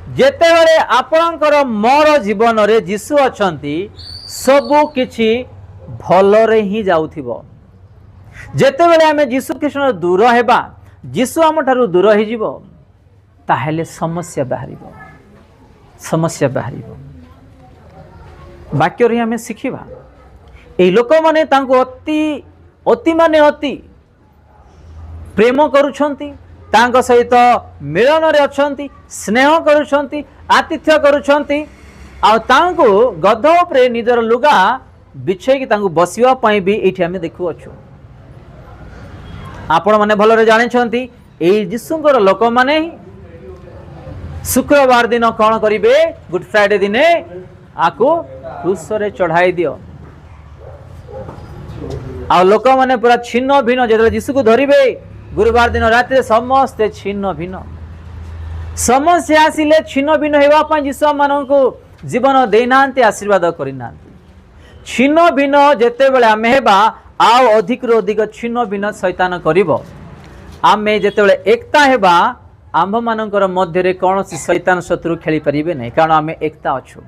जेतेबेले आपणकर मोर जीवन रे जीशु अछंती सबु किछि भलरे ही जाउथिबो। जेतेबेले आमे जीशु कृष्ण दूर हेबा, जीशु आम ठारू दूर हो जीवो, ताहेले समस्या बाहरिबो, समस्या बाहरिबो। वाक्य रे आमे शिखिबा ए लोक माने तांको अति अति माने अति प्रेम करुछंती, तांको सहित मिलन रे अछंती, स्नेह करुछंती, आतिथ्य करुछंती, आ तांको गध उपरे निजर लुगा बिछे कि तांको बसिवा पई भी एठी आमे देखु अछु। आपण माने भलरे जानि छंती ए यीशुंकर लोक माने शुक्रवार दिन कौन करिवे, गुड फ्राइडे दिने आको क्रूस रे चढ़ाई दियो। आ लोक माने पूरा छिन्न भिन्न जेतले यीशु को धरिवे गुरुवार दिन रात समस्ते छिन्न भिन्न, समस्या आसिले छिन्न भिन्न हेबा पई यीशु माननको जीवन देनांते आशीर्वाद करिनांते। छिन्न भिन्न जेते बेले आमे हेबा आउ अधिक रो अधिक छिन्न भिन्न शैतान करिवो। आमे जेते बेले एकता हेबा आम्भ मानकर मध्य रे कौन सी शैतान शत्रु खेली परिबे नै, कारण आमे एकता अछु।